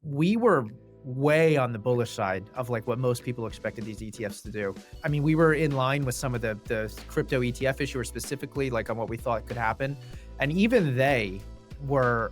we were way on the bullish side of like what most people expected these ETFs to do. I mean, we were in line with some of the crypto ETF issuers specifically, like on what we thought could happen. And even they were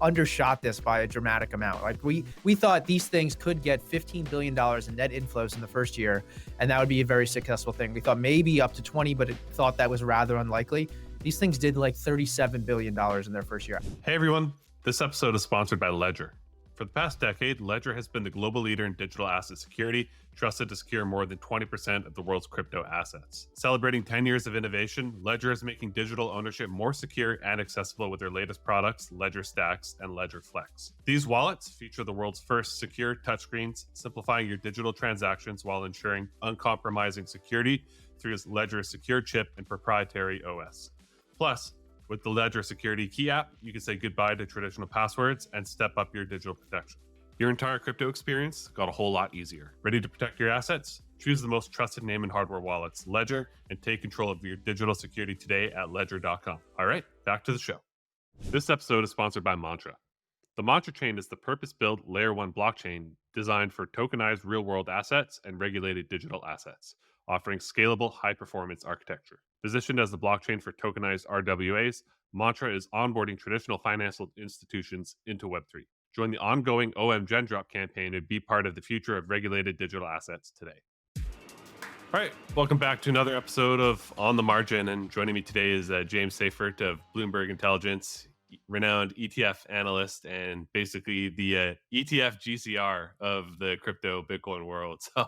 undershot this by a dramatic amount. Like we thought these things could get $15 billion in net inflows in the first year, and that would be a very successful thing. We thought maybe up to 20, but it thought that was rather unlikely. These things did like $37 billion in their first year. Hey everyone, this episode is sponsored by Ledger. For the past decade, Ledger has been the global leader in digital asset security, trusted to secure more than 20% of the world's crypto assets. Celebrating 10 years of innovation, Ledger is making digital ownership more secure and accessible with their latest products, Ledger Stacks and Ledger Flex. These wallets feature the world's first secure touchscreens, simplifying your digital transactions while ensuring uncompromising security through its Ledger Secure Chip and proprietary OS. Plus, with the Ledger Security Key app, you can say goodbye to traditional passwords and step up your digital protection. Your entire crypto experience got a whole lot easier. Ready to protect your assets? Choose the most trusted name in hardware wallets, Ledger, and take control of your digital security today at ledger.com. All right, back to the show. This episode is sponsored by Mantra. The Mantra chain is the purpose-built Layer 1 blockchain designed for tokenized real-world assets and regulated digital assets, offering scalable, high-performance architecture. Positioned as the blockchain for tokenized RWAs, Mantra is onboarding traditional financial institutions into Web3. Join the ongoing OM Gen Drop campaign and be part of the future of regulated digital assets today. All right, welcome back to another episode of On the Margin, and joining me today is James Seyffart of Bloomberg Intelligence, renowned ETF analyst, and basically the ETF GCR of the crypto Bitcoin world. So,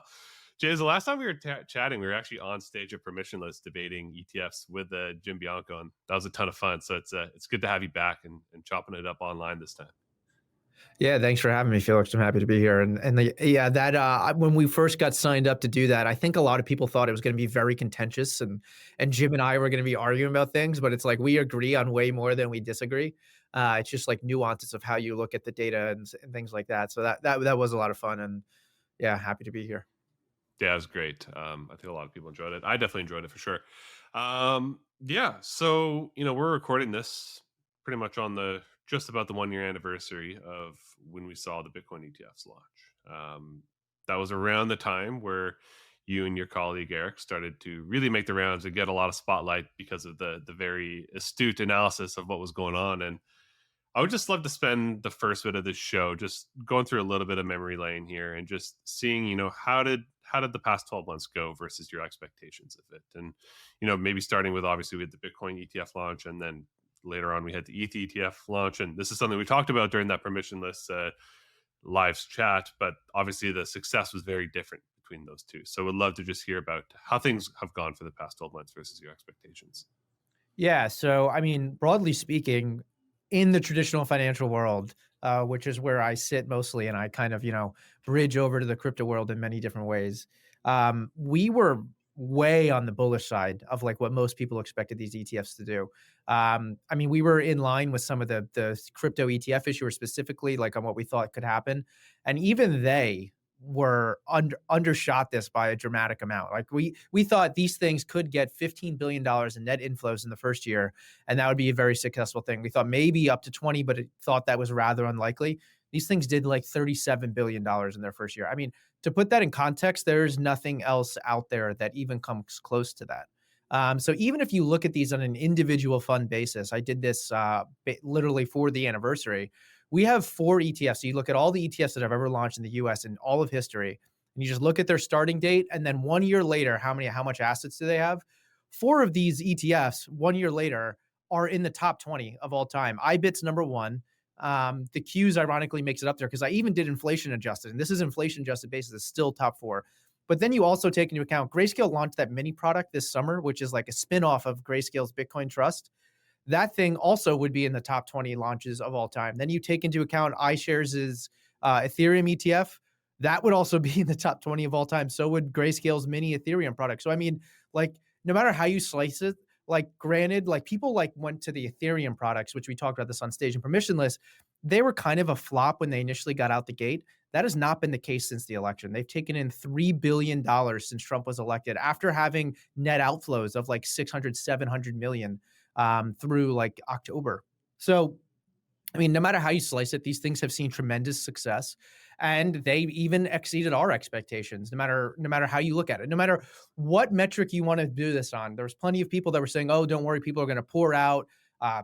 James, the last time we were chatting, we were actually on stage at Permissionless debating ETFs with Jim Bianco, and that was a ton of fun. So it's good to have you back and chopping it up online this time. Yeah, thanks for having me, Felix. I'm happy to be here. When we first got signed up to do that, I think a lot of people thought it was going to be very contentious, and Jim and I were going to be arguing about things, but it's like we agree on way more than we disagree. It's just like nuances of how you look at the data and things like that. So that was a lot of fun, and yeah, happy to be here. Yeah, it was great. I think a lot of people enjoyed it. I definitely enjoyed it for sure. Yeah, so we're recording this pretty much on just about the 1 year anniversary of when we saw the Bitcoin ETFs launch. That was around the time where you and your colleague Eric started to really make the rounds and get a lot of spotlight because of the very astute analysis of what was going on. And I would just love to spend the first bit of this show just going through a little bit of memory lane here and just seeing, how did the past 12 months go versus your expectations of it? And, maybe starting with, obviously, we had the Bitcoin ETF launch, and then later on we had the ETH ETF launch. And this is something we talked about during that permissionless live chat, but obviously the success was very different between those two. So we'd love to just hear about how things have gone for the past 12 months versus your expectations. Yeah, so I mean, broadly speaking, in the traditional financial world, which is where I sit mostly, and I kind of, bridge over to the crypto world in many different ways. We were way on the bullish side of like what most people expected these ETFs to do. I mean, we were in line with some of the crypto ETF issuers specifically, like on what we thought could happen. And even they were undershot this by a dramatic amount. Like we thought these things could get $15 billion in net inflows in the first year, and that would be a very successful thing. We thought maybe up to 20, but it thought that was rather unlikely. These things did like $37 billion in their first year. I mean, to put that in context, there's nothing else out there that even comes close to that. So even if you look at these on an individual fund basis, I did this literally for the anniversary. We have 4 ETFs. So you look at all the ETFs that have ever launched in the US in all of history, and you just look at their starting date, and then 1 year later, how much assets do they have? 4 of these ETFs 1 year later are in the top 20 of all time. IBIT's number 1. The Q's ironically makes it up there because I even did inflation adjusted, and this is inflation adjusted basis, is still top 4. But then you also take into account Grayscale launched that mini product this summer, which is like a spinoff of Grayscale's Bitcoin Trust. That thing also would be in the top 20 launches of all time. Then you take into account iShares' Ethereum ETF. That would also be in the top 20 of all time. So would Grayscale's mini Ethereum product. So I mean, like, no matter how you slice it, like, granted, like, people like went to the Ethereum products, which we talked about this on stage and permissionless. They were kind of a flop when they initially got out the gate. That has not been the case since the election. They've taken in $3 billion since Trump was elected after having net outflows of like 600, 700 million through like October. So I mean, no matter how you slice it, these things have seen tremendous success, and they even exceeded our expectations. No matter how you look at it, no matter what metric you want to do this on, there's plenty of people that were saying, "Oh, don't worry, people are going to pour out.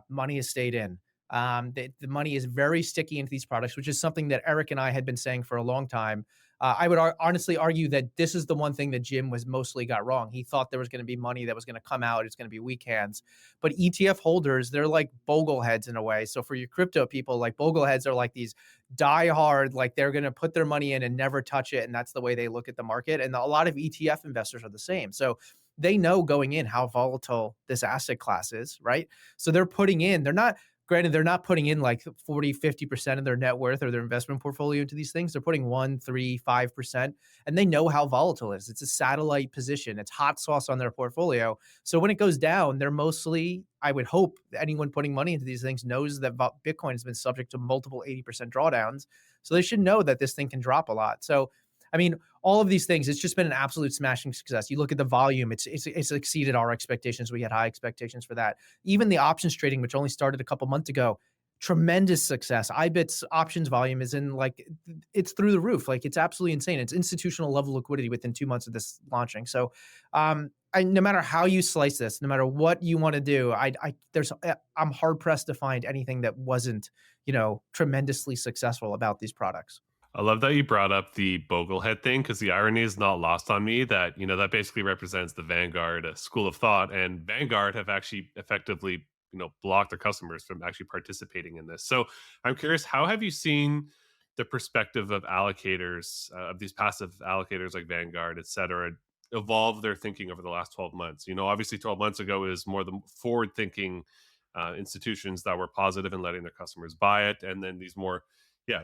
Money has stayed in. The money is very sticky into these products," which is something that Eric and I had been saying for a long time. I would honestly argue that this is the one thing that Jim was mostly got wrong. He thought there was going to be money that was going to come out. It's going to be weak hands, but ETF holders, they're like bogleheads in a way. So for your crypto people, like bogleheads are like these diehard, like they're going to put their money in and never touch it. And that's the way they look at the market. And a lot of ETF investors are the same. So they know going in how volatile this asset class is, right? So they're putting in, they're not, granted, they're not putting in like 40, 50% of their net worth or their investment portfolio into these things. They're putting 1, 3, 5%, and they know how volatile it is. It's a satellite position. It's hot sauce on their portfolio. So when it goes down, they're mostly, I would hope anyone putting money into these things knows that Bitcoin has been subject to multiple 80% drawdowns. So they should know that this thing can drop a lot. So, I mean, all of these things, it's just been an absolute smashing success. You look at the volume, it's exceeded our expectations. We had high expectations for that. Even the options trading, which only started a couple months ago, tremendous success. IBIT's options volume is in like it's through the roof. Like it's absolutely insane. It's institutional level liquidity within 2 months of this launching. So no matter how you slice this, no matter what you want to do, I'm hard pressed to find anything that wasn't, tremendously successful about these products. I love that you brought up the Boglehead thing because the irony is not lost on me that, that basically represents the Vanguard school of thought. And Vanguard have actually effectively, blocked their customers from actually participating in this. So I'm curious, how have you seen the perspective of allocators, of these passive allocators like Vanguard, et cetera, evolve their thinking over the last 12 months? Obviously 12 months ago is more the forward thinking institutions that were positive in letting their customers buy it. And then these more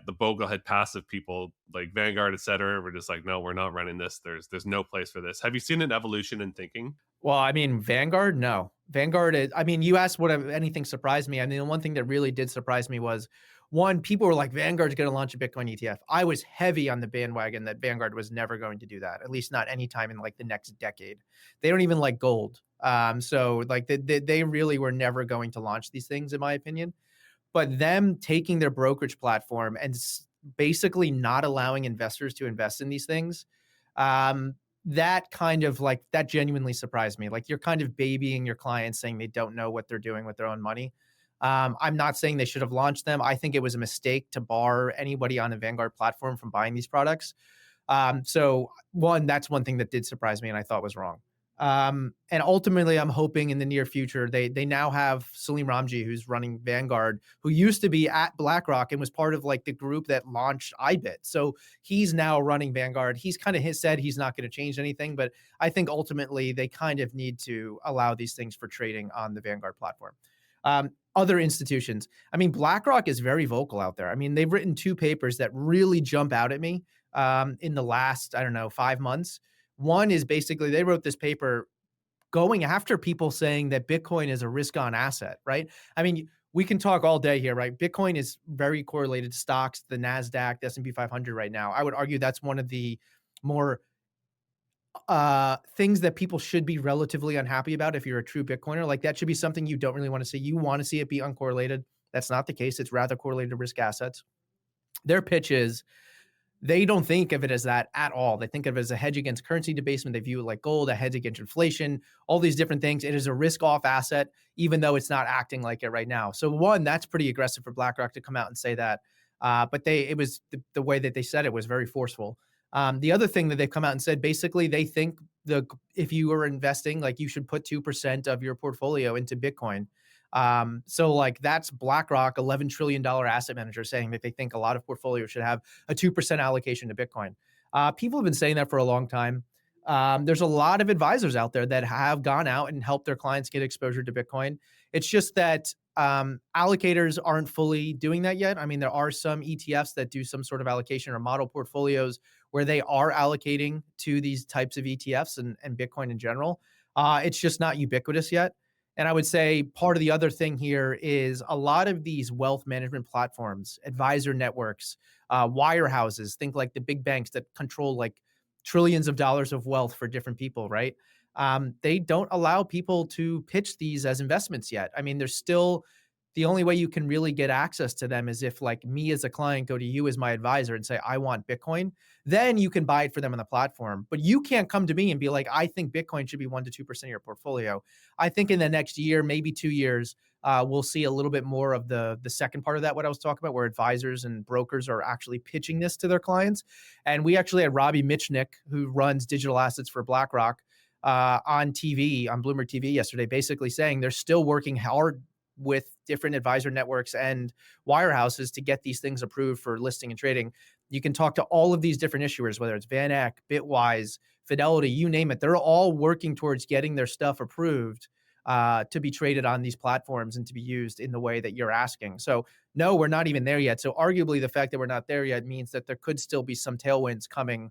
the boglehead passive people like Vanguard, et cetera, we're just like, no, we're not running this. There's no place for this. Have you seen an evolution in thinking? Well, I mean, Vanguard, no. Vanguard is, I mean, you asked what if anything surprised me. I mean, the one thing that really did surprise me was one, people were like, Vanguard's going to launch a Bitcoin ETF. I was heavy on the bandwagon that Vanguard was never going to do that, at least not anytime in like the next decade. They don't even like gold. So like they really were never going to launch these things, in my opinion. But them taking their brokerage platform and basically not allowing investors to invest in these things, that kind of like that genuinely surprised me. Like you're kind of babying your clients, saying they don't know what they're doing with their own money. I'm not saying they should have launched them. I think it was a mistake to bar anybody on a Vanguard platform from buying these products. So one, that's one thing that did surprise me and I thought was wrong. And ultimately, I'm hoping in the near future they now have Salim Ramji, who's running Vanguard, who used to be at BlackRock and was part of like the group that launched IBIT. So he's now running Vanguard. He's kind of said he's not going to change anything, but I think ultimately they kind of need to allow these things for trading on the Vanguard platform. Other institutions, I mean, BlackRock is very vocal out there. I mean, they've written 2 papers that really jump out at me in the last, I don't know, 5 months. One is basically they wrote this paper going after people saying that Bitcoin is a risk on asset, right? I mean, we can talk all day here, right? Bitcoin is very correlated to stocks, the NASDAQ, the S&P 500 right now. I would argue that's one of the more things that people should be relatively unhappy about if you're a true Bitcoiner. Like that should be something you don't really want to see. You want to see it be uncorrelated. That's not the case. It's rather correlated to risk assets. Their pitch is they don't think of it as that at all. They think of it as a hedge against currency debasement. They view it like gold, a hedge against inflation, all these different things. It is a risk off asset, even though it's not acting like it right now. So one, that's pretty aggressive for BlackRock to come out and say that. But it was the way that they said it was very forceful. The other thing that they've come out and said, basically, they think if you are investing, like you should put 2% of your portfolio into Bitcoin. So like that's BlackRock, $11 trillion asset manager saying that they think a lot of portfolios should have a 2% allocation to Bitcoin. People have been saying that for a long time. There's a lot of advisors out there that have gone out and helped their clients get exposure to Bitcoin. It's just that allocators aren't fully doing that yet. I mean, there are some ETFs that do some sort of allocation or model portfolios where they are allocating to these types of ETFs and Bitcoin in general. It's just not ubiquitous yet. And I would say part of the other thing here is a lot of these wealth management platforms, advisor networks, wirehouses, think like the big banks that control like trillions of dollars of wealth for different people, right? They don't allow people to pitch these as investments yet. I mean, there's still the only way you can really get access to them is if like me as a client go to you as my advisor and say, I want Bitcoin, then you can buy it for them on the platform. But you can't come to me and be like, I think Bitcoin should be 1 to 2% of your portfolio. I think in the next year, maybe 2 years, we'll see a little bit more of the second part of that, what I was talking about, where advisors and brokers are actually pitching this to their clients. And we actually had Robbie Mitchnick, who runs digital assets for BlackRock, on TV, on Bloomberg TV yesterday, basically saying they're still working hard with different advisor networks and wirehouses to get these things approved for listing and trading. You can talk to all of these different issuers, whether it's Van Eck, Bitwise, Fidelity, you name it. They're all working towards getting their stuff approved to be traded on these platforms and to be used in the way that you're asking. So no, we're not even there yet. So arguably the fact that we're not there yet means that there could still be some tailwinds coming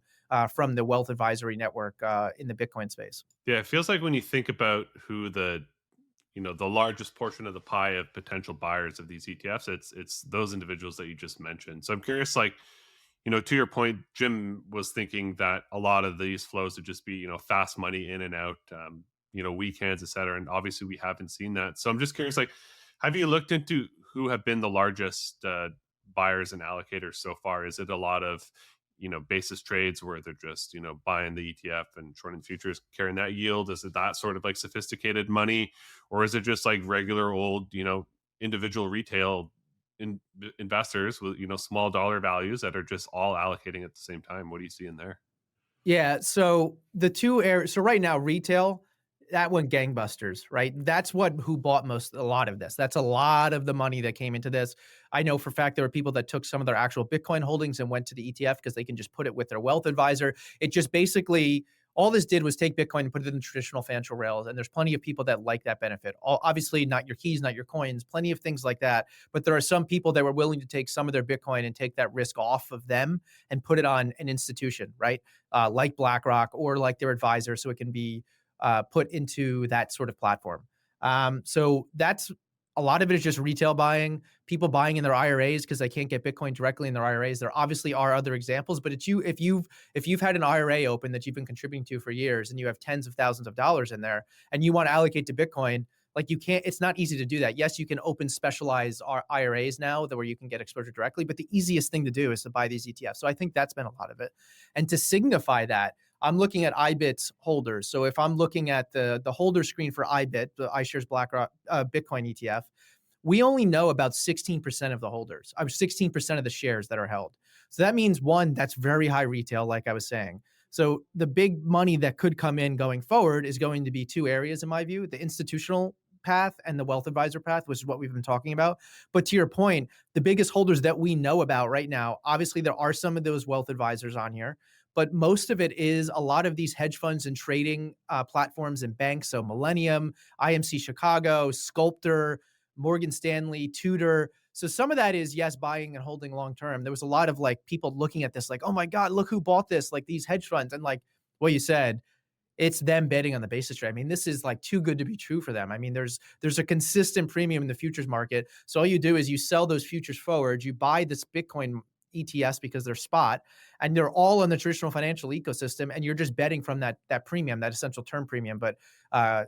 from the wealth advisory network in the Bitcoin space. Yeah, it feels like when you think about who the largest portion of the pie of potential buyers of these ETFs, it's those individuals that you just mentioned. So I'm curious, like, to your point, Jim was thinking that a lot of these flows would just be, fast money in and out, weekends, et cetera. And obviously we haven't seen that. So I'm just curious, like, have you looked into who have been the largest buyers and allocators so far? Is it a lot of, basis trades where they're just, buying the ETF and shorting futures, carrying that yield? Is it that sort of like sophisticated money? Or is it just like regular old, individual retail investors with, small dollar values that are just all allocating at the same time? What do you see in there? Yeah. So the two areas. So right now, retail, that went gangbusters, right? That's who bought a lot of this. That's a lot of the money that came into this. I know for a fact there were people that took some of their actual Bitcoin holdings and went to the ETF because they can just put it with their wealth advisor. It just basically all this did was take Bitcoin and put it in the traditional financial rails. And there's plenty of people that like that benefit. Obviously, not your keys, not your coins, plenty of things like that. But there are some people that were willing to take some of their Bitcoin and take that risk off of them and put it on an institution, right? Like BlackRock or like their advisor, so it can be put into that sort of platform. So that's a lot of it is just retail buying, people buying in their IRAs because they can't get Bitcoin directly in their IRAs. There obviously are other examples, but it's if you've had an IRA open that you've been contributing to for years and you have tens of thousands of dollars in there and you want to allocate to Bitcoin, like you can't, it's not easy to do that. Yes, you can open specialized IRAs now where you can get exposure directly, but the easiest thing to do is to buy these ETFs. So I think that's been a lot of it. And to signify that, I'm looking at IBIT's holders. So if I'm looking at the holder screen for IBIT, the iShares BlackRock Bitcoin ETF, we only know about 16% of the holders, 16% of the shares that are held. So that means one, that's very high retail, like I was saying. So the big money that could come in going forward is going to be two areas, in my view: the institutional path and the wealth advisor path, which is what we've been talking about. But to your point, the biggest holders that we know about right now, obviously there are some of those wealth advisors on here, but most of it is a lot of these hedge funds and trading platforms and banks. So Millennium, IMC Chicago, Sculptor, Morgan Stanley, Tudor. So some of that is, yes, buying and holding long term. There was a lot of like people looking at this like, oh my God, look who bought this, like these hedge funds. And like what you said, it's them betting on the basis trade. I mean, this is like too good to be true for them. I mean, there's a consistent premium in the futures market. So all you do is you sell those futures forward, you buy this Bitcoin ETFs because they're spot, and they're all in the traditional financial ecosystem, and you're just betting from that premium, that essential term premium. But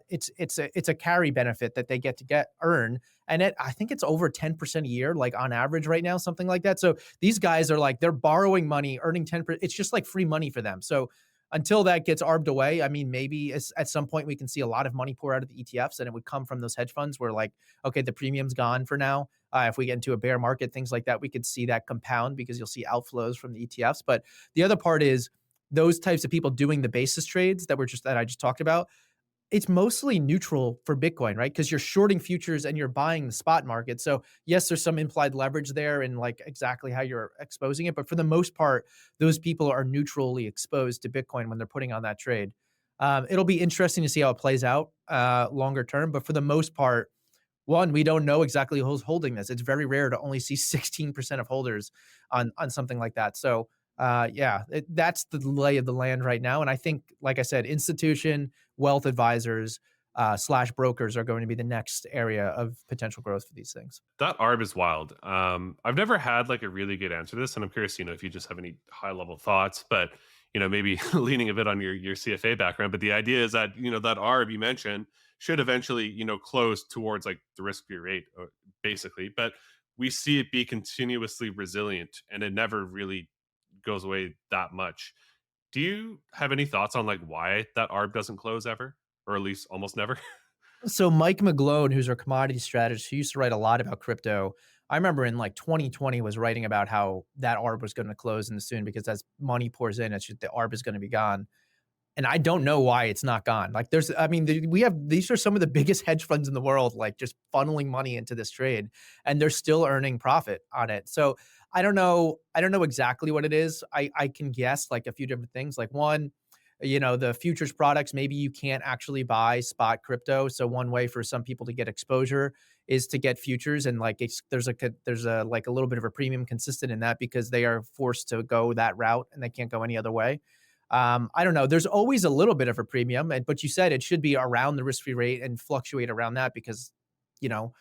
it's a carry benefit that they get to earn, and I think it's over 10% a year, like on average right now, something like that. So these guys are like, they're borrowing money, earning 10%. It's just like free money for them. So until that gets arbed away, I mean, maybe at some point we can see a lot of money pour out of the ETFs, and it would come from those hedge funds where like, okay, the premium's gone for now. If we get into a bear market, things like that, we could see that compound because you'll see outflows from the ETFs. But the other part is those types of people doing the basis trades that I just talked about. It's mostly neutral for Bitcoin, right? Because you're shorting futures and you're buying the spot market. So yes, there's some implied leverage there and like exactly how you're exposing it. But for the most part, those people are neutrally exposed to Bitcoin when they're putting on that trade. It'll be interesting to see how it plays out longer term. But for the most part, one, we don't know exactly who's holding this. It's very rare to only see 16% of holders on something like that. So that's the lay of the land right now. And I think, like I said, institution, wealth advisors, / brokers are going to be the next area of potential growth for these things. That ARB is wild. I've never had like a really good answer to this, and I'm curious, if you just have any high level thoughts, but maybe leaning a bit on your CFA background. But the idea is that that ARB you mentioned should eventually, close towards like the risk-free rate, basically. But we see it be continuously resilient, and it never really goes away that much. Do you have any thoughts on like why that ARB doesn't close ever, or at least almost never? So Mike McGlone, who's our commodity strategist, who used to write a lot about crypto, I remember in like 2020 was writing about how that ARB was going to close in the soon because as money pours in, it's just the ARB is going to be gone. And I don't know why it's not gone. Like I mean, we have, these are some of the biggest hedge funds in the world, like just funneling money into this trade and they're still earning profit on it. So I don't know. I don't know exactly what it is. I can guess like a few different things. Like one, the futures products, maybe you can't actually buy spot crypto. So one way for some people to get exposure is to get futures. And like, there's a like a little bit of a premium consistent in that because they are forced to go that route and they can't go any other way. I don't know. There's always a little bit of a premium, but you said it should be around the risk-free rate and fluctuate around that because, you know,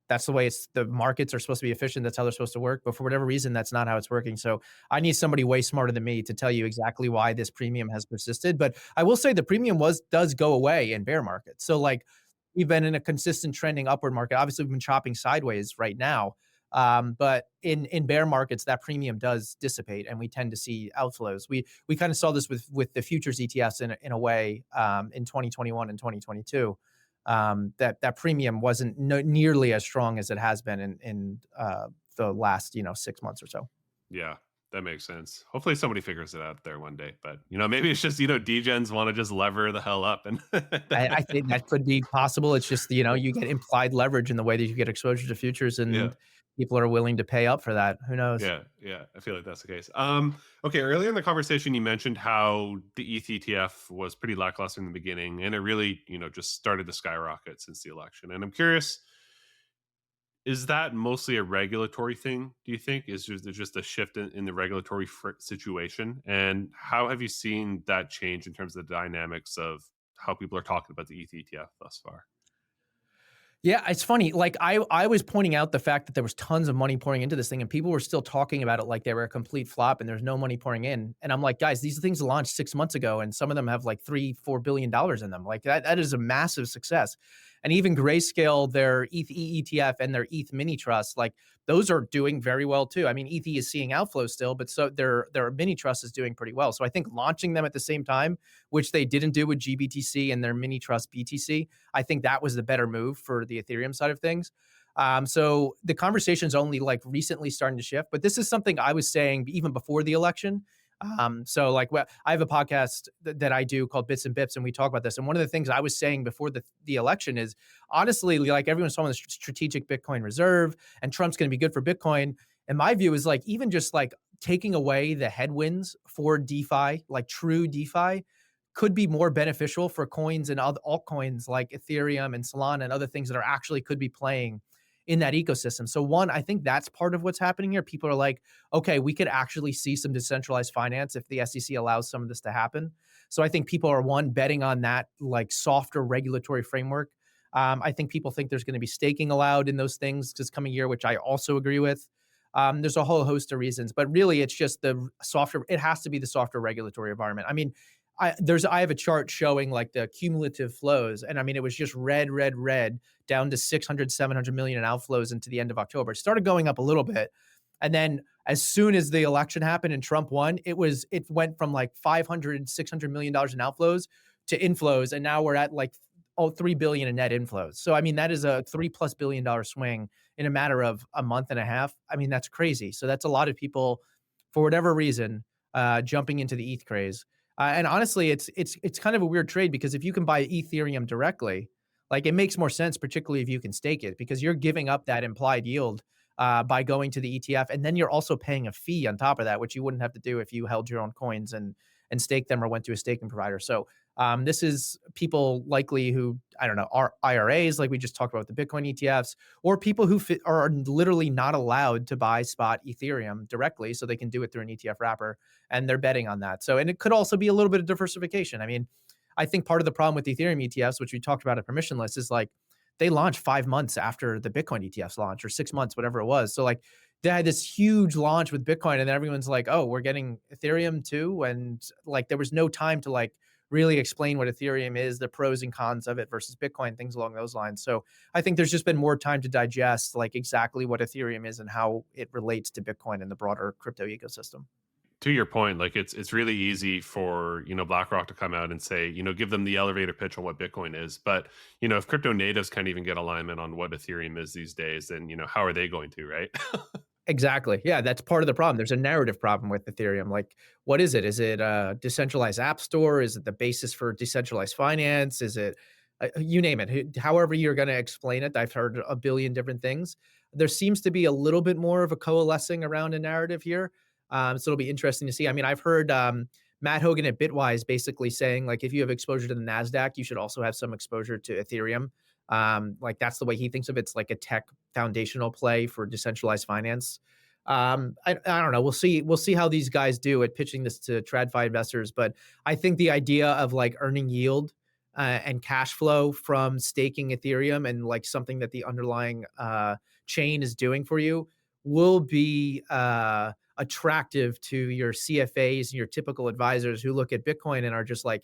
that's the way the markets are supposed to be efficient. That's how they're supposed to work. But for whatever reason, that's not how it's working. So I need somebody way smarter than me to tell you exactly why this premium has persisted. But I will say the premium does go away in bear markets. So like we've been in a consistent trending upward market. Obviously, we've been chopping sideways right now. But in bear markets, that premium does dissipate, and we tend to see outflows. We kind of saw this with the futures ETFs in a way in 2021 and 2022. That premium wasn't nearly as strong as it has been in the last 6 months or so. Yeah, that makes sense. Hopefully somebody figures it out there one day. But maybe it's just degens want to just lever the hell up, and I think that could be possible. It's just you get implied leverage in the way that you get exposure to futures, yeah. and people are willing to pay up for that. Who knows? Yeah, yeah, I feel like that's the case. Okay, earlier in the conversation, you mentioned how the ETH ETF was pretty lackluster in the beginning, and it really, just started to skyrocket since the election. And I'm curious, is that mostly a regulatory thing? Do you think is just a shift in the regulatory situation? And how have you seen that change in terms of the dynamics of how people are talking about the ETH ETF thus far? Yeah, it's funny. Like I was pointing out the fact that there was tons of money pouring into this thing, and people were still talking about it like they were a complete flop, and there's no money pouring in. And I'm like, guys, these things launched 6 months ago, and some of them have like $3-4 billion in them. Like that is a massive success. And even Grayscale, their ETH ETF and their ETH mini trust, like those are doing very well too. I mean, ETH is seeing outflows still, but so their mini trust is doing pretty well. So I think launching them at the same time, which they didn't do with GBTC and their mini trust BTC, I think that was the better move for the Ethereum side of things. So the conversation's only like recently starting to shift, but this is something I was saying even before the election. So like I have a podcast that I do called Bits and Bips, and we talk about this. And one of the things I was saying before the election is honestly, like everyone's talking about the strategic Bitcoin reserve and Trump's going to be good for Bitcoin. And my view is like, even just like taking away the headwinds for DeFi, like true DeFi, could be more beneficial for coins and other altcoins like Ethereum and Solana and other things that are actually could be playing in that ecosystem. So one, I think that's part of what's happening here. People are like, okay, we could actually see some decentralized finance if the SEC allows some of this to happen. So I think people are betting on that like softer regulatory framework. I think people think there's going to be staking allowed in those things this coming year, which I also agree with. There's a whole host of reasons, but really it's just it has to be the softer regulatory environment. I mean, I have a chart showing like the cumulative flows. And I mean, it was just red down to 600, 700 million in outflows into the end of October. It started going up a little bit. And then as soon as the election happened and Trump won, it went from like 500, $600 million in outflows to inflows. And now we're at like 3 billion in net inflows. So, I mean, that is a $3+ billion swing in a matter of a month and a half. I mean, that's crazy. So that's a lot of people, for whatever reason, jumping into the ETH craze. And honestly, it's kind of a weird trade because if you can buy Ethereum directly, like it makes more sense, particularly if you can stake it, because you're giving up that implied yield by going to the ETF, and then you're also paying a fee on top of that, which you wouldn't have to do if you held your own coins and staked them or went to a staking provider. So this is people likely who, I don't know, are IRAs, like we just talked about with the Bitcoin ETFs, or people who are literally not allowed to buy spot Ethereum directly, so they can do it through an ETF wrapper, and they're betting on that. So, and it could also be a little bit of diversification. I mean, I think part of the problem with Ethereum ETFs, which we talked about at permissionless, is like they launched 5 months after the Bitcoin ETFs launch, or 6 months, whatever it was. So like they had this huge launch with Bitcoin, and then everyone's like, oh, we're getting Ethereum too. And like there was no time to like really explain what Ethereum is, the pros and cons of it versus Bitcoin, things along those lines. So I think there's just been more time to digest like exactly what Ethereum is and how it relates to Bitcoin and the broader crypto ecosystem. To your point, like it's really easy for BlackRock to come out and say, give them the elevator pitch on what Bitcoin is. But if crypto natives can't even get alignment on what Ethereum is these days, then how are they going to, right? Exactly. Yeah, that's part of the problem. There's a narrative problem with Ethereum. Like, what is it? Is it a decentralized app store? Is it the basis for decentralized finance? Is it, you name it, however you're going to explain it? I've heard a billion different things. There seems to be a little bit more of a coalescing around a narrative here. So it'll be interesting to see. I mean, I've heard Matt Hogan at Bitwise basically saying, like, if you have exposure to the NASDAQ, you should also have some exposure to Ethereum. Like that's the way he thinks of it. It's like a tech foundational play for decentralized finance. I don't know. We'll see. We'll see how these guys do at pitching this to TradFi investors. But I think the idea of like earning yield and cash flow from staking Ethereum and like something that the underlying chain is doing for you will be attractive to your CFAs and your typical advisors who look at Bitcoin and are just like,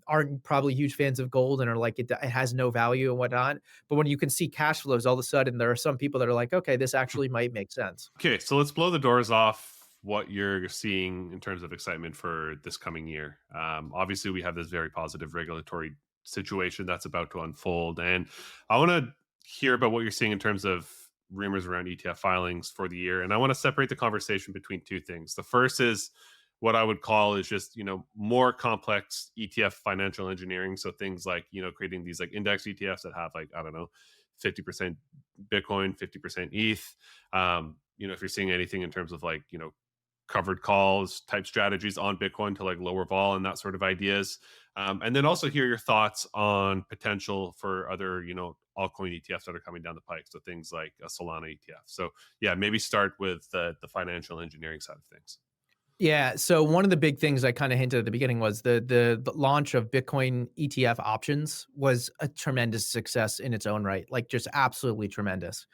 aren't probably huge fans of gold and are like it has no value and whatnot. But when you can see cash flows, all of a sudden there are some people that are like, okay, this actually might make sense. Okay, so let's blow the doors off what you're seeing in terms of excitement for this coming year. Obviously, we have this very positive regulatory situation that's about to unfold, and I want to hear about what you're seeing in terms of rumors around ETF filings for the year. And I want to separate the conversation between two things. The first is what I would call is just more complex ETF financial engineering. So things like creating these like index ETFs that have like, I don't know, 50% Bitcoin, 50% ETH. If you're seeing anything in terms of like covered calls type strategies on Bitcoin to like lower vol and that sort of ideas. And then also hear your thoughts on potential for other altcoin ETFs that are coming down the pike. So things like a Solana ETF. So yeah, maybe start with the financial engineering side of things. Yeah. So one of the big things I kind of hinted at the beginning was the launch of Bitcoin ETF options was a tremendous success in its own right, like just absolutely tremendous.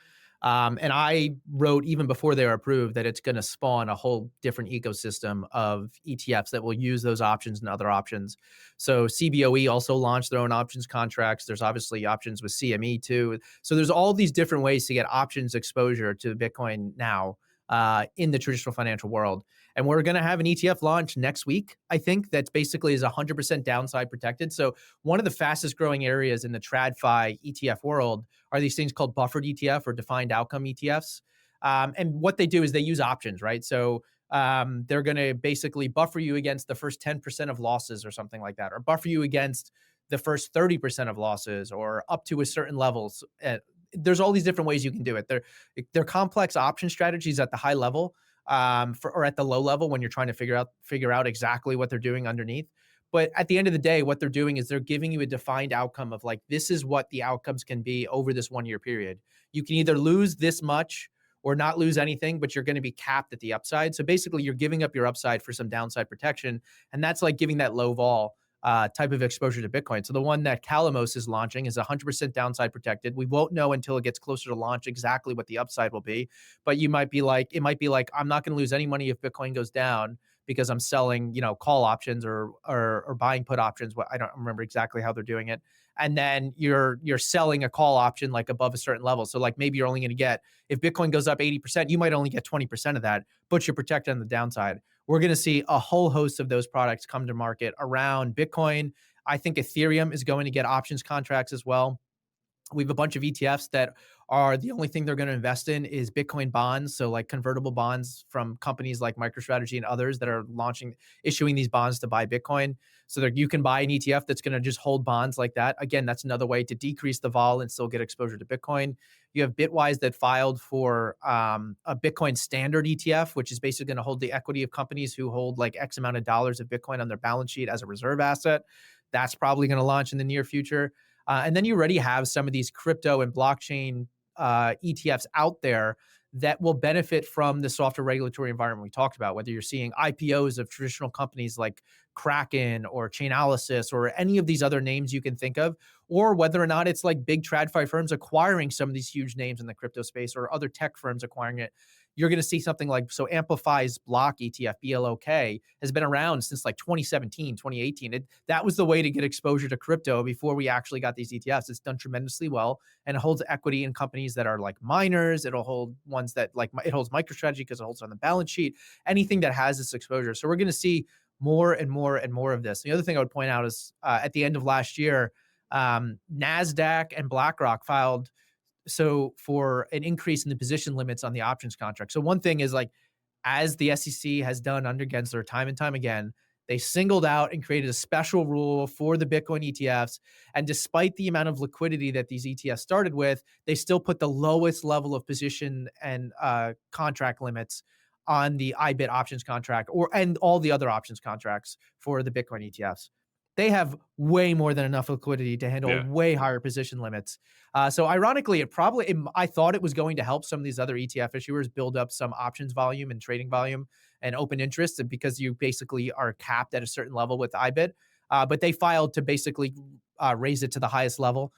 And I wrote even before they were approved that it's going to spawn a whole different ecosystem of ETFs that will use those options and other options. So CBOE also launched their own options contracts. There's obviously options with CME too. So there's all these different ways to get options exposure to Bitcoin now in the traditional financial world. And we're going to have an ETF launch next week, I think, that's basically is 100% downside protected. So one of the fastest growing areas in the TradFi ETF world are these things called buffered ETF or defined outcome ETFs. And what they do is they use options, right? So they're going to basically buffer you against the first 10% of losses or something like that, or buffer you against the first 30% of losses or up to a certain levels. There's all these different ways you can do it. They're complex option strategies at the high level, or at the low level when you're trying to figure out exactly what they're doing underneath. But at the end of the day, what they're doing is they're giving you a defined outcome of like, this is what the outcomes can be over this 1 year period. You can either lose this much or not lose anything, but you're going to be capped at the upside. So basically you're giving up your upside for some downside protection. And that's like giving that low vol type of exposure to Bitcoin. So the one that Calamos is launching is 100% downside protected. We won't know until it gets closer to launch exactly what the upside will be. But it might be like, I'm not going to lose any money if Bitcoin goes down because I'm selling, call options or buying put options. I don't remember exactly how they're doing it. And then you're selling a call option like above a certain level. So like maybe you're only going to get, if Bitcoin goes up 80%, you might only get 20% of that, but you're protected on the downside. We're going to see a whole host of those products come to market around Bitcoin. I think Ethereum is going to get options contracts as well. We have a bunch of ETFs that are the only thing they're going to invest in is Bitcoin bonds. So like convertible bonds from companies like MicroStrategy and others that are issuing these bonds to buy Bitcoin. So that you can buy an ETF that's going to just hold bonds like that. Again, that's another way to decrease the vol and still get exposure to Bitcoin. You have Bitwise that filed for a Bitcoin standard ETF, which is basically going to hold the equity of companies who hold like X amount of dollars of Bitcoin on their balance sheet as a reserve asset. That's probably going to launch in the near future. And then you already have some of these crypto and blockchain ETFs out there that will benefit from the softer regulatory environment we talked about, whether you're seeing IPOs of traditional companies like Kraken or Chainalysis or any of these other names you can think of, or whether or not it's like big TradFi firms acquiring some of these huge names in the crypto space or other tech firms acquiring it. you're going to see something like, so Amplify's block ETF, BLOK, has been around since like 2017, 2018. That was the way to get exposure to crypto before we actually got these ETFs. It's done tremendously well, and it holds equity in companies that are like miners. It'll hold ones that like, it holds MicroStrategy because it holds on the balance sheet, anything that has this exposure. So we're going to see more and more and more of this. The other thing I would point out is at the end of last year, NASDAQ and BlackRock filed for an increase in the position limits on the options contract. So one thing is, like, as the SEC has done under Gensler time and time again, they singled out and created a special rule for the Bitcoin ETFs. And despite the amount of liquidity that these ETFs started with, they still put the lowest level of position and contract limits on the IBIT options contract and all the other options contracts for the Bitcoin ETFs. They have way more than enough liquidity to handle way higher position limits. So ironically, I thought it was going to help some of these other ETF issuers build up some options volume and trading volume and open interest, and because you basically are capped at a certain level with IBIT. But they filed to basically raise it to the highest level.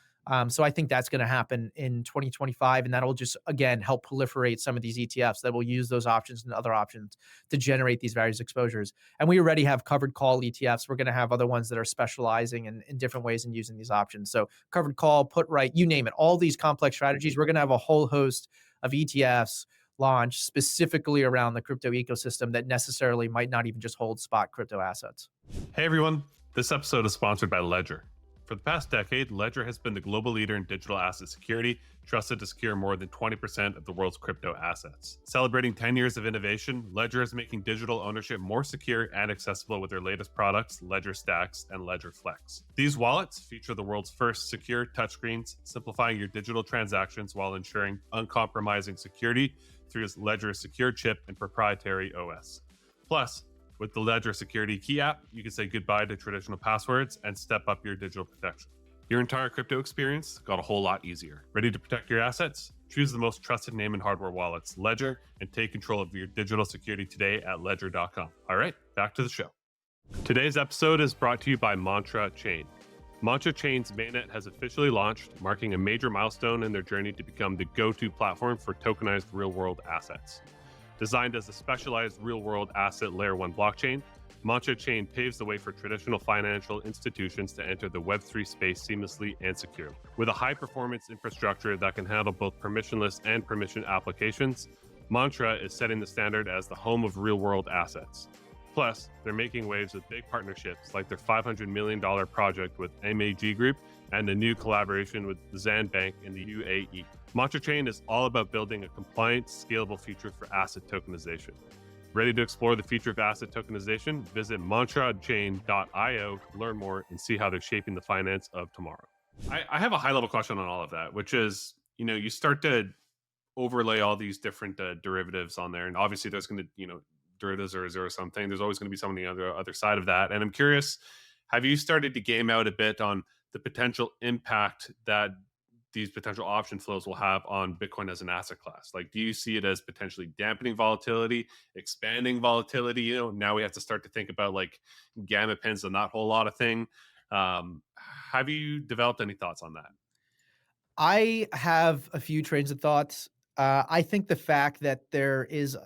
So I think that's going to happen in 2025, and that'll just, again, help proliferate some of these ETFs that will use those options and other options to generate these various exposures. And we already have covered call ETFs. We're going to have other ones that are specializing in different ways in using these options. So covered call, put right, you name it, all these complex strategies. We're going to have a whole host of ETFs launch specifically around the crypto ecosystem that necessarily might not even just hold spot crypto assets. Hey everyone, this episode is sponsored by Ledger. For the past decade, Ledger has been the global leader in digital asset security, trusted to secure more than 20% of the world's crypto assets. Celebrating 10 years of innovation, Ledger is making digital ownership more secure and accessible with their latest products, Ledger Stacks and Ledger Flex. These wallets feature the world's first secure touchscreens, simplifying your digital transactions while ensuring uncompromising security through its Ledger Secure Chip and proprietary OS. Plus, with the Ledger Security Key app, you can say goodbye to traditional passwords and step up your digital protection. Your entire crypto experience got a whole lot easier. Ready to protect your assets? Choose the most trusted name in hardware wallets, Ledger, and take control of your digital security today at ledger.com. All right, back to the show. Today's episode is brought to you by Mantra Chain. Mantra Chain's mainnet has officially launched, marking a major milestone in their journey to become the go-to platform for tokenized real-world assets. Designed as a specialized real-world asset Layer 1 blockchain, Mantra Chain paves the way for traditional financial institutions to enter the Web3 space seamlessly and securely. With a high-performance infrastructure that can handle both permissionless and permission applications, Mantra is setting the standard as the home of real-world assets. Plus, they're making waves with big partnerships like their $500 million project with MAG Group and a new collaboration with Zan Bank in the UAE. Mantra Chain is all about building a compliant, scalable future for asset tokenization. Ready to explore the future of asset tokenization? Visit mantrachain.io to learn more and see how they're shaping the finance of tomorrow. I have a high-level question on all of that, which is, you start to overlay all these different derivatives on there, and obviously there's going to, derivatives are a zero-sum thing. There's always going to be something on the other side of that. And I'm curious, have you started to game out a bit on the potential impact that these potential option flows will have on Bitcoin as an asset class? Like, do you see it as potentially dampening volatility, expanding volatility? Now we have to start to think about like gamma pins and that whole lot of thing. Have you developed any thoughts on that? I have a few trains of thoughts. I think the fact that there is,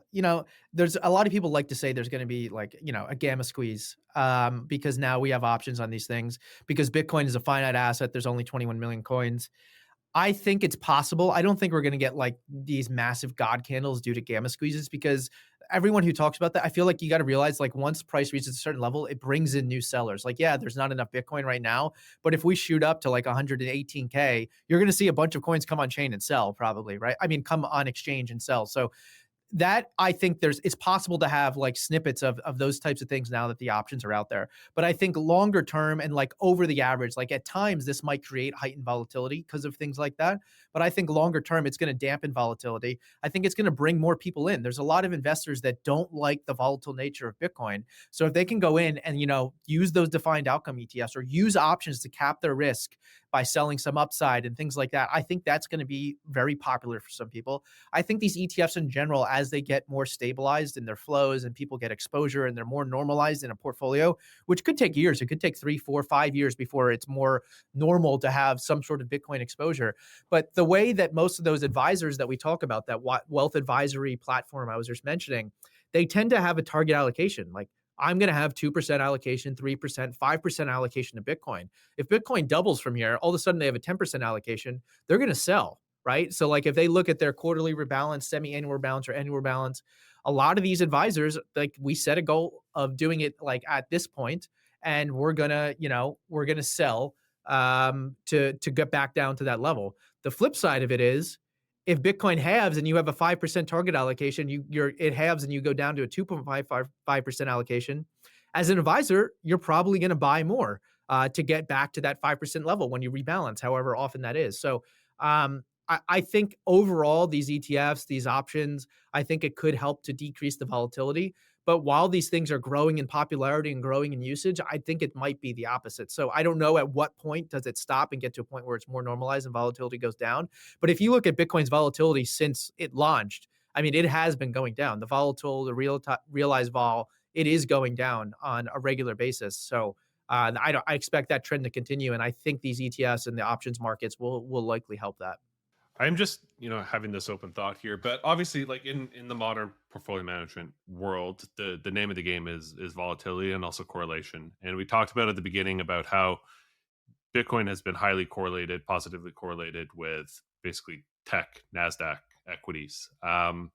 there's a lot of people like to say there's going to be like, a gamma squeeze, because now we have options on these things, because Bitcoin is a finite asset. There's only 21 million coins. I think it's possible. I don't think we're going to get like these massive god candles due to gamma squeezes, because everyone who talks about that, I feel like you got to realize, like, once price reaches a certain level, it brings in new sellers. Like, yeah, there's not enough Bitcoin right now, but if we shoot up to like 118K, you're going to see a bunch of coins come on chain and sell, probably, right? I mean, come on exchange and sell. So that, I think it's possible to have like snippets of those types of things now that the options are out there. But I think longer term and like over the average, like at times this might create heightened volatility because of things like that. But I think longer term, it's going to dampen volatility. I think it's going to bring more people in. There's a lot of investors that don't like the volatile nature of Bitcoin. So if they can go in and, use those defined outcome ETFs or use options to cap their risk by selling some upside and things like that. I think that's going to be very popular for some people. I think these ETFs in general, as they get more stabilized in their flows and people get exposure and they're more normalized in a portfolio, which could take years. It could take 3, 4, 5 years before it's more normal to have some sort of Bitcoin exposure. But the way that most of those advisors that we talk about, that wealth advisory platform I was just mentioning, they tend to have a target allocation. Like, I'm going to have 2% allocation, 3%, 5% allocation to Bitcoin. If Bitcoin doubles from here, all of a sudden they have a 10% allocation, they're going to sell, right? So, like, if they look at their quarterly rebalance, semi-annual rebalance, or annual rebalance, a lot of these advisors, like, we set a goal of doing it like at this point, and we're gonna, we're gonna sell to get back down to that level. The flip side of it is, if Bitcoin halves and you have a 5% target allocation, it halves and you go down to a 2.55% allocation. As an advisor, you're probably going to buy more to get back to that 5% level when you rebalance, however often that is. So I think overall, these ETFs, these options, I think it could help to decrease the volatility. But while these things are growing in popularity and growing in usage, I think it might be the opposite. So I don't know at what point does it stop and get to a point where it's more normalized and volatility goes down. But if you look at Bitcoin's volatility since it launched, I mean, it has been going down. The realized vol, it is going down on a regular basis. So I expect that trend to continue, and I think these ETFs and the options markets will likely help that. I'm just, having this open thought here, but obviously, like in the modern portfolio management world, the name of the game is volatility and also correlation. And we talked about at the beginning about how Bitcoin has been highly correlated, positively correlated with basically tech, Nasdaq equities. I'm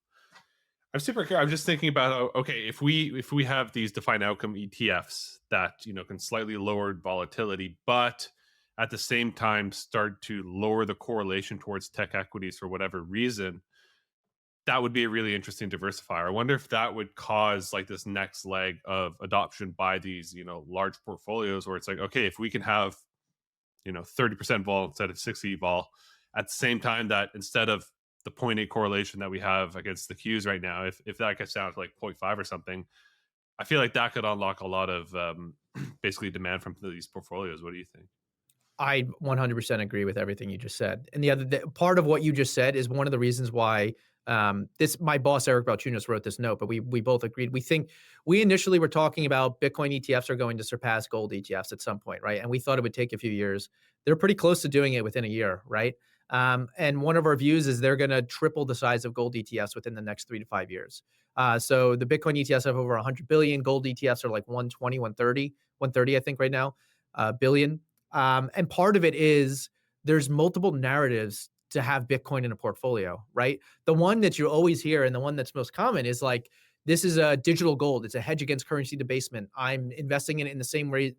super curious. I'm just thinking about, okay, if we have these defined outcome ETFs that can slightly lower volatility, but at the same time start to lower the correlation towards tech equities for whatever reason, that would be a really interesting diversifier. I wonder if that would cause like this next leg of adoption by these large portfolios, where it's like, okay, if we can have 30% vol instead of 60 vol, at the same time that instead of the 0.8 correlation that we have against the Qs right now, if that gets down to like 0.5 or something, I feel like that could unlock a lot of basically demand from these portfolios. What do you think? I 100% agree with everything you just said. And the part of what you just said is one of the reasons why my boss, Eric Balchunas, wrote this note, but we both agreed. We initially were talking about Bitcoin ETFs are going to surpass gold ETFs at some point, right? And we thought it would take a few years. They're pretty close to doing it within a year, right? And one of our views is they're going to triple the size of gold ETFs within the next 3 to 5 years. So the Bitcoin ETFs have over 100 billion. Gold ETFs are like 120, 130, I think right now, billion. And part of it is there's multiple narratives to have Bitcoin in a portfolio, right? The one that you always hear and the one that's most common is like, this is a digital gold. It's a hedge against currency debasement. I'm investing in it in the same way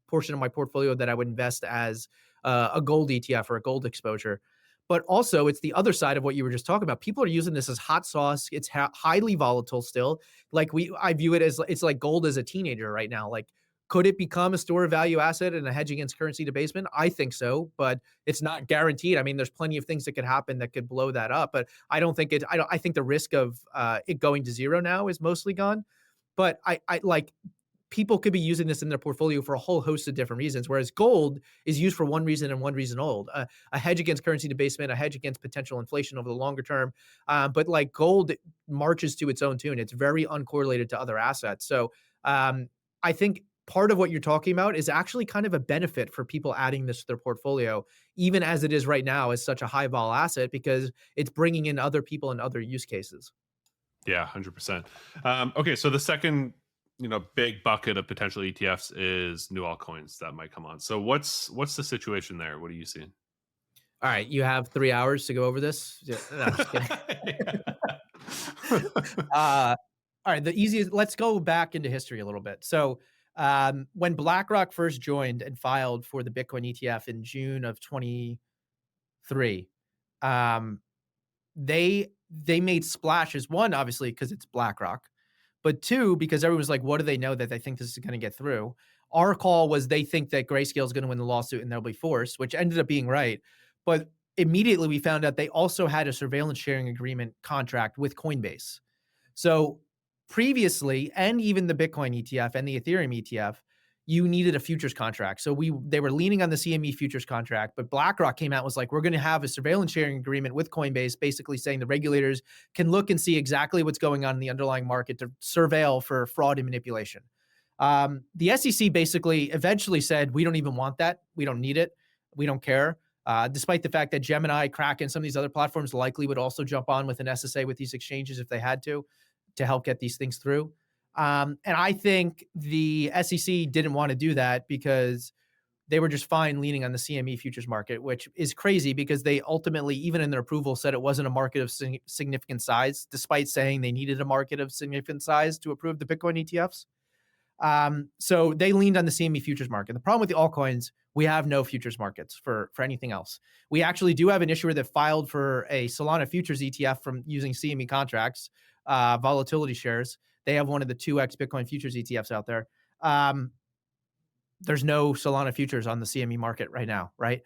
portion of my portfolio that I would invest as a gold ETF or a gold exposure. But also, it's the other side of what you were just talking about. People are using this as hot sauce. It's highly volatile still. Like I view it as it's like gold as a teenager right now. Like, could it become a store of value asset and a hedge against currency debasement? I think so, but it's not guaranteed. I mean, there's plenty of things that could happen that could blow that up, but I don't think it. I think the risk of it going to zero now is mostly gone. But I like people could be using this in their portfolio for a whole host of different reasons, whereas gold is used for one reason and one reason old, a hedge against currency debasement, a hedge against potential inflation over the longer term. But like gold marches to its own tune. It's very uncorrelated to other assets. So I think part of what you're talking about is actually kind of a benefit for people adding this to their portfolio, even as it is right now, as such a high vol asset, because it's bringing in other people and other use cases. Yeah, 100%. Okay, so the second big bucket of potential ETFs is new altcoins that might come on. So what's the situation there? What are you seeing? All right, you have 3 hours to go over this. Yeah, no, I'm just kidding. All right, the easiest. Let's go back into history a little bit. So when BlackRock first joined and filed for the Bitcoin ETF in June of 23, they made splashes. One, obviously, because it's BlackRock, but two, because everyone's like, what do they know that they think this is going to get through? Our call was they think that Grayscale is going to win the lawsuit and they'll be forced, which ended up being right. But immediately we found out they also had a surveillance sharing agreement contract with Coinbase. So previously, and even the Bitcoin ETF and the Ethereum ETF, you needed a futures contract. So they were leaning on the CME futures contract, but BlackRock came out and was like, we're going to have a surveillance sharing agreement with Coinbase, basically saying the regulators can look and see exactly what's going on in the underlying market to surveil for fraud and manipulation. The SEC basically eventually said, we don't even want that. We don't need it. We don't care. Despite the fact that Gemini, Kraken, some of these other platforms likely would also jump on with an SSA with these exchanges if they had to help get these things through. And I think the SEC didn't want to do that because they were just fine leaning on the CME futures market, which is crazy because they ultimately, even in their approval, said it wasn't a market of significant size, despite saying they needed a market of significant size to approve the Bitcoin ETFs. So they leaned on the CME futures market. The problem with the altcoins, we have no futures markets for anything else. We actually do have an issuer that filed for a Solana futures ETF from using CME contracts, volatility shares. They have one of the 2x Bitcoin futures ETFs out there. There's no Solana futures on the CME market right now, right?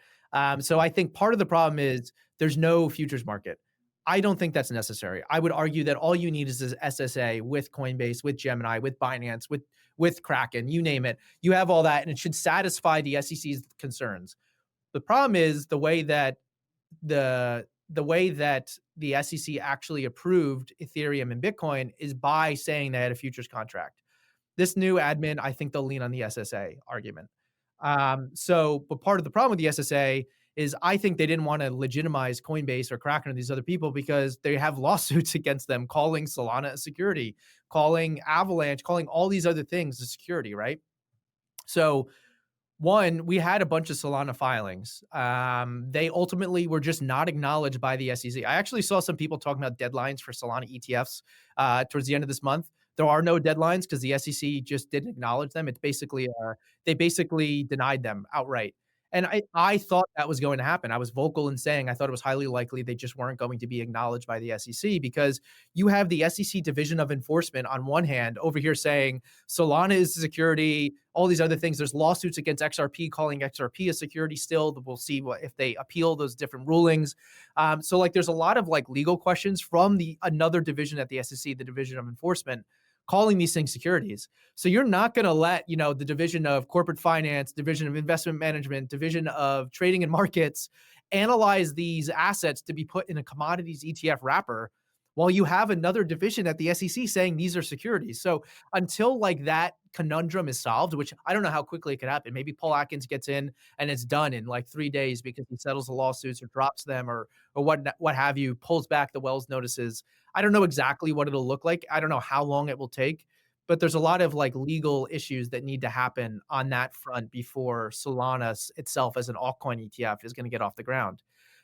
So I think part of the problem is there's no futures market. I don't think that's necessary. I would argue that all you need is this SSA with Coinbase, with Gemini, with Binance, with Kraken, you name it. You have all that, and it should satisfy the SEC's concerns. The problem is the way that the SEC actually approved Ethereum and Bitcoin is by saying they had a futures contract. This new admin, I think they'll lean on the SSA argument. But part of the problem with the SSA is I think they didn't want to legitimize Coinbase or Kraken or these other people because they have lawsuits against them calling Solana a security, calling Avalanche, calling all these other things a security, right? So one, we had a bunch of Solana filings. They ultimately were just not acknowledged by the SEC. I actually saw some people talking about deadlines for Solana ETFs towards the end of this month. There are no deadlines because the SEC just didn't acknowledge them. It's basically they basically denied them outright. And I thought that was going to happen. I was vocal in saying I thought it was highly likely they just weren't going to be acknowledged by the SEC because you have the SEC Division of Enforcement on one hand over here saying Solana is a security, all these other things. There's lawsuits against XRP calling XRP a security still. We'll see if they appeal those different rulings. So like there's a lot of like legal questions from another division at the SEC, the Division of Enforcement, calling these things securities. So you're not going to let, the Division of Corporate Finance, Division of Investment Management, Division of Trading and Markets analyze these assets to be put in a commodities ETF wrapper while you have another division at the SEC saying these are securities. So until like that conundrum is solved, which I don't know how quickly it could happen. Maybe Paul Atkins gets in and it's done in like 3 days because he settles the lawsuits or drops them or what have you, pulls back the Wells notices. I don't know exactly what it'll look like. I don't know how long it will take, but there's a lot of like legal issues that need to happen on that front before Solana itself as an altcoin ETF is going to get off the ground.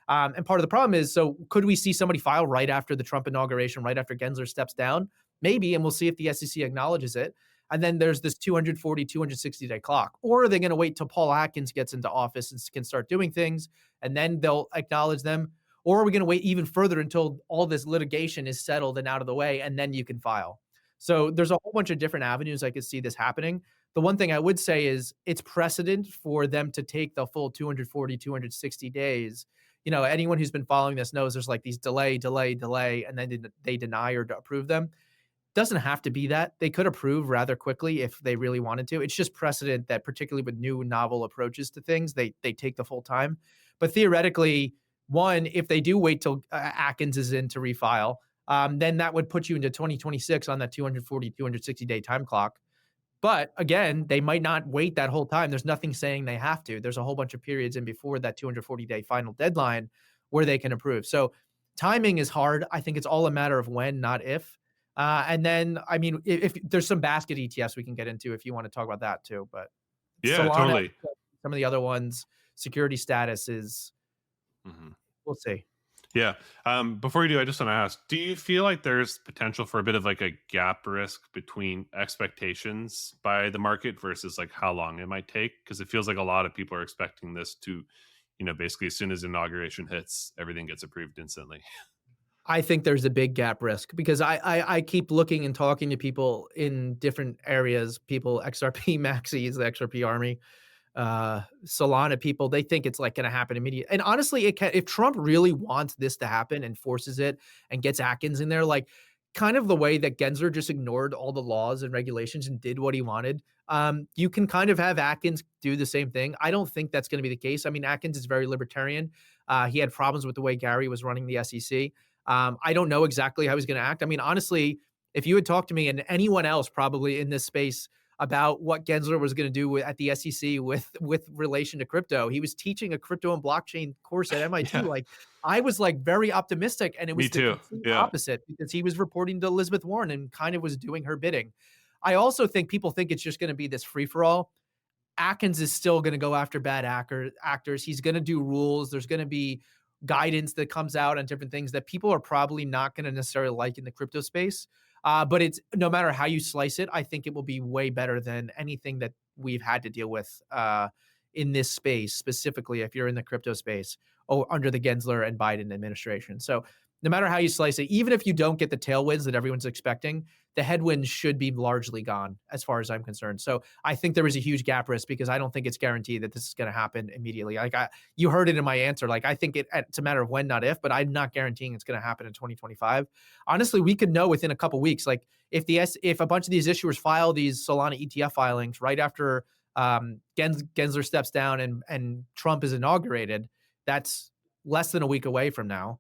And part of the problem is, so could we see somebody file right after the Trump inauguration, right after Gensler steps down? Maybe, and we'll see if the SEC acknowledges it. And then there's this 240, 260-day clock. Or are they going to wait till Paul Atkins gets into office and can start doing things, and then they'll acknowledge them? Or are we going to wait even further until all this litigation is settled and out of the way, and then you can file? So there's a whole bunch of different avenues I could see this happening. The one thing I would say is it's precedent for them to take the full 240, 260 days. Anyone who's been following this knows there's like these delay, and then they deny or approve them. Doesn't have to be that. They could approve rather quickly if they really wanted to. It's just precedent that particularly with new novel approaches to things, they take the full time. But theoretically, one, if they do wait till Atkins is in to refile, then that would put you into 2026 on that 240, 260-day time clock. But again, they might not wait that whole time. There's nothing saying they have to. There's a whole bunch of periods in before that 240-day final deadline where they can approve. So timing is hard. I think it's all a matter of when, not if. And then, I mean, if there's some basket ETFs we can get into if you want to talk about that too. But Yeah, Solana, totally. some of the other ones, security status is, we'll see. Yeah. Before you do, I just want to ask, do you feel like there's potential for a bit of like a gap risk between expectations by the market versus like how long it might take? Because it feels like a lot of people are expecting this to, basically as soon as inauguration hits, everything gets approved instantly. I think there's a big gap risk because I keep looking and talking to people in different areas, people, XRP maxis, the XRP army, Solana people, they think it's like going to happen immediately. And honestly, if Trump really wants this to happen and forces it and gets Atkins in there, like kind of the way that Gensler just ignored all the laws and regulations and did what he wanted. You can kind of have Atkins do the same thing. I don't think that's going to be the case. I mean, Atkins is very libertarian. He had problems with the way Gary was running the SEC. I don't know exactly how he's going to act. I mean, honestly, if you had talked to me and anyone else probably in this space about what Gensler was going to do at the SEC with relation to crypto, he was teaching a crypto and blockchain course at MIT. Yeah, Like, I was like very optimistic, and it me was the too. complete Yeah. opposite because he was reporting to Elizabeth Warren and kind of was doing her bidding. I also think people think it's just going to be this free for all. Atkins is still going to go after bad actors. He's going to do rules. There's going to be guidance that comes out on different things that people are probably not going to necessarily like in the crypto space. But it's no matter how you slice it, I think it will be way better than anything that we've had to deal with in this space, specifically if you're in the crypto space or under the Gensler and Biden administration. So no matter how you slice it, even if you don't get the tailwinds that everyone's expecting, the headwinds should be largely gone as far as I'm concerned. So I think there is a huge gap risk because I don't think it's guaranteed that this is going to happen immediately. Like you heard it in my answer. Like I think it's a matter of when, not if, but I'm not guaranteeing it's going to happen in 2025. Honestly, we could know within a couple weeks. Like if a bunch of these issuers file these Solana ETF filings right after Gensler steps down and Trump is inaugurated, that's less than a week away from now.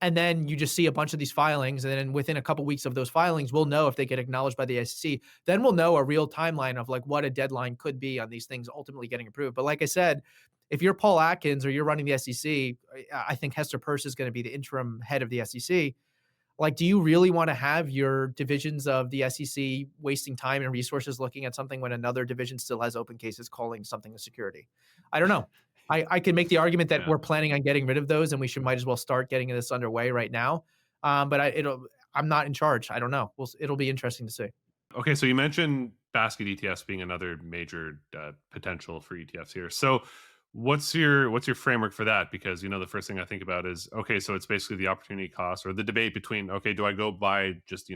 And then you just see a bunch of these filings, and then within a couple weeks of those filings, we'll know if they get acknowledged by the SEC. Then we'll know a real timeline of like what a deadline could be on these things ultimately getting approved. But like I said, if you're Paul Atkins or you're running the SEC, I think Hester Peirce is going to be the interim head of the SEC. Like, do you really want to have your divisions of the SEC wasting time and resources looking at something when another division still has open cases calling something a security? I don't know. I can make the argument that Yeah. we're planning on getting rid of those and we might as well start getting this underway right now. But I'm not in charge. I don't know. It'll be interesting to see. Okay, so you mentioned basket ETFs being another major potential for ETFs here. So what's your framework for that? Because the first thing I think about is, okay, so it's basically the opportunity cost or the debate between, okay, do I go buy just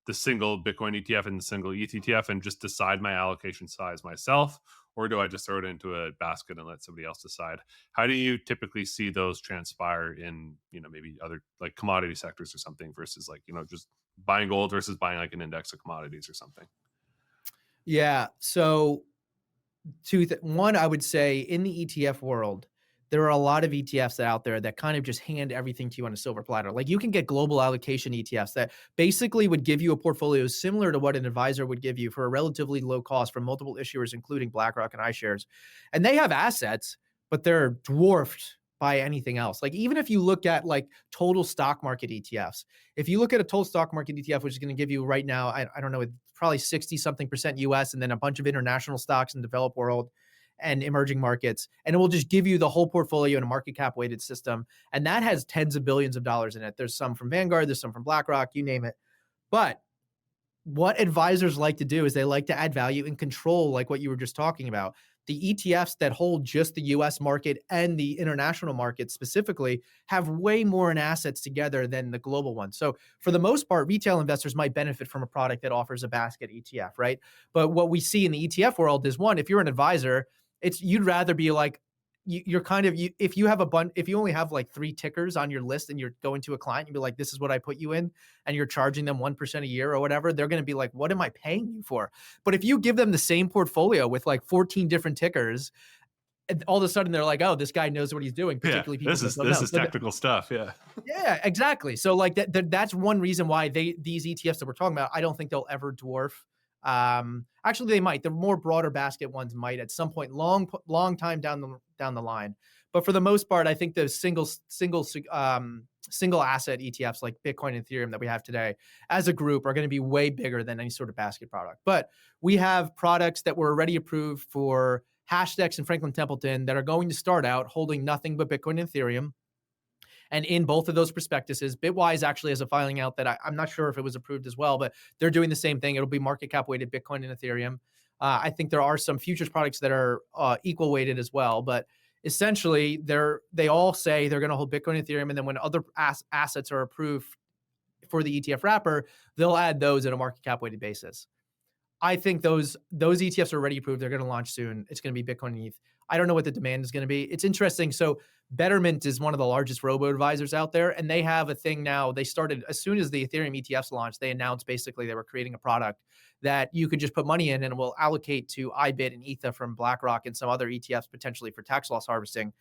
the single Bitcoin ETF and the single ETH ETF and just decide my allocation size myself, or do I just throw it into a basket and let somebody else decide? How do you typically see those transpire in maybe other like commodity sectors or something versus like just buying gold versus buying like an index of commodities or something? Yeah. So one, I would say in the ETF world, there are a lot of ETFs out there that kind of just hand everything to you on a silver platter. Like you can get global allocation ETFs that basically would give you a portfolio similar to what an advisor would give you for a relatively low cost from multiple issuers, including BlackRock and iShares. And they have assets, but they're dwarfed by anything else. Like even if you look at like total stock market ETFs, if you look at a total stock market ETF, which is going to give you right now, I don't know, probably 60 something percent US and then a bunch of international stocks in developed world and emerging markets. And it will just give you the whole portfolio in a market cap weighted system. And that has tens of billions of dollars in it. There's some from Vanguard, there's some from BlackRock, you name it. But what advisors like to do is they like to add value and control, like what you were just talking about. The ETFs that hold just the US market and the international market specifically have way more in assets together than the global one. So for the most part, retail investors might benefit from a product that offers a basket ETF, right? But what we see in the ETF world is one, if you're an advisor, you'd rather be like, you're kind of if you have if you only have like 3 tickers on your list and you're going to a client, you'd be like, this is what I put you in, and you're charging them 1% a year or whatever, they're going to be like, what am I paying you for? But if you give them the same portfolio with like 14 different tickers, and all of a sudden they're like, oh, this guy knows what he's doing, Yeah, particularly people that don't this know. is technical stuff. Yeah. Yeah, exactly. So like that's one reason why these ETFs that we're talking about, I don't think they'll ever dwarf. Actually, they might. The more broader basket ones might at some point, long time down the line. But for the most part, I think the single asset ETFs like Bitcoin and Ethereum that we have today as a group are going to be way bigger than any sort of basket product. But we have products that were already approved for Hashdex and Franklin Templeton that are going to start out holding nothing but Bitcoin and Ethereum. And in both of those prospectuses, Bitwise actually has a filing out that I'm not sure if it was approved as well, but they're doing the same thing. It'll be market cap weighted Bitcoin and Ethereum. I think there are some futures products that are equal weighted as well, but essentially they all say they're going to hold Bitcoin and Ethereum. And then when other assets are approved for the ETF wrapper, they'll add those at a market cap weighted basis. I think those ETFs are already approved. They're going to launch soon. It's going to be Bitcoin and ETH. I don't know what the demand is going to be. It's interesting. So Betterment is one of the largest robo advisors out there, and they have a thing now. They started as soon as the Ethereum ETFs launched. They announced basically they were creating a product that you could just put money in and it will allocate to IBIT and ETH from BlackRock and some other ETFs potentially for tax loss harvesting.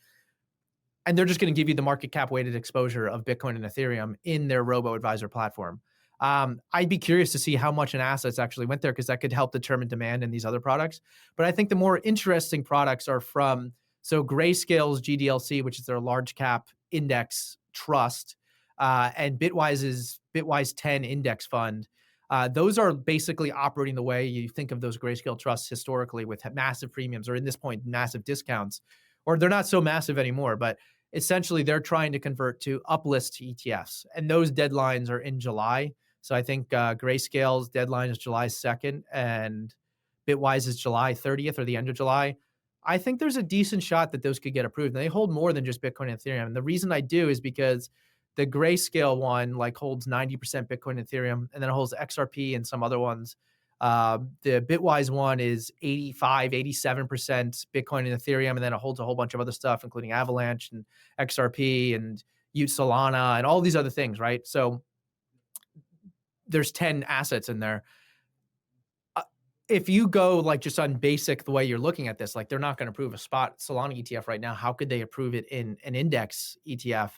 And they're just going to give you the market cap weighted exposure of Bitcoin and Ethereum in their robo advisor platform. I'd be curious to see how much in assets actually went there because that could help determine demand in these other products. But I think the more interesting products are from Grayscale's GDLC, which is their large cap index trust, and Bitwise's Bitwise 10 index fund. Those are basically operating the way you think of those Grayscale trusts historically, with massive premiums, or in this point, massive discounts, or they're not so massive anymore, but essentially they're trying to convert to uplist to ETFs, and those deadlines are in July. So I think Grayscale's deadline is July 2nd, and Bitwise is July 30th or the end of July. I think there's a decent shot that those could get approved. And they hold more than just Bitcoin and Ethereum. And the reason I do is because the Grayscale one like holds 90% Bitcoin and Ethereum, and then it holds XRP and some other ones. The Bitwise one is 85, 87% Bitcoin and Ethereum, and then it holds a whole bunch of other stuff, including Avalanche and XRP and Solana and all these other things, right? So there's 10 assets in there. If you go like just on basic, the way you're looking at this, like they're not going to approve a spot Solana ETF right now. How could they approve it in an index ETF?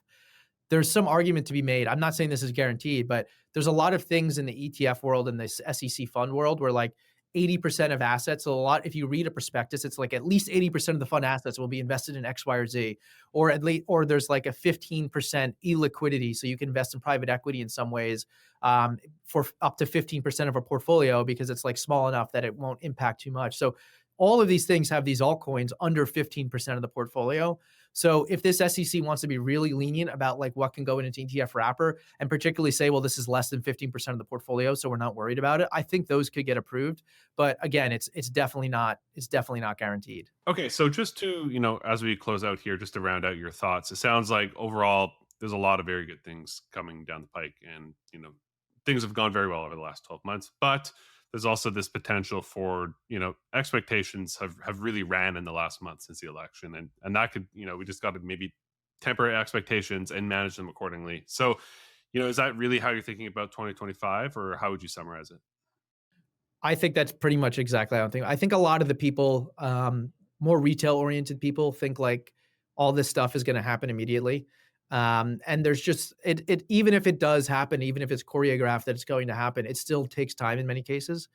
There's some argument to be made. I'm not saying this is guaranteed, but there's a lot of things in the ETF world and this SEC fund world where like 80% of assets, so a lot, if you read a prospectus, it's like at least 80% of the fund assets will be invested in X, Y, or Z, or at least, or there's like a 15% illiquidity. So you can invest in private equity in some ways for up to 15% of a portfolio because it's like small enough that it won't impact too much. So all of these things have these altcoins under 15% of the portfolio. So if this SEC wants to be really lenient about like what can go in an ETF wrapper, and particularly say, well, this is less than 15% of the portfolio, so we're not worried about it, I think those could get approved. But again, it's definitely not guaranteed. Okay, so just to, as we close out here, just to round out your thoughts, it sounds like overall there's a lot of very good things coming down the pike, and things have gone very well over the last 12 months, but there's also this potential for, expectations have really ran in the last month since the election, and that could, we just got to maybe temper expectations and manage them accordingly. So, is that really how you're thinking about 2025, or how would you summarize it? I think that's pretty much exactly how I think a lot of the people, more retail oriented people, think like all this stuff is going to happen immediately. And there's just it even if it does happen, even if it's choreographed that it's going to happen, it still takes time in many cases.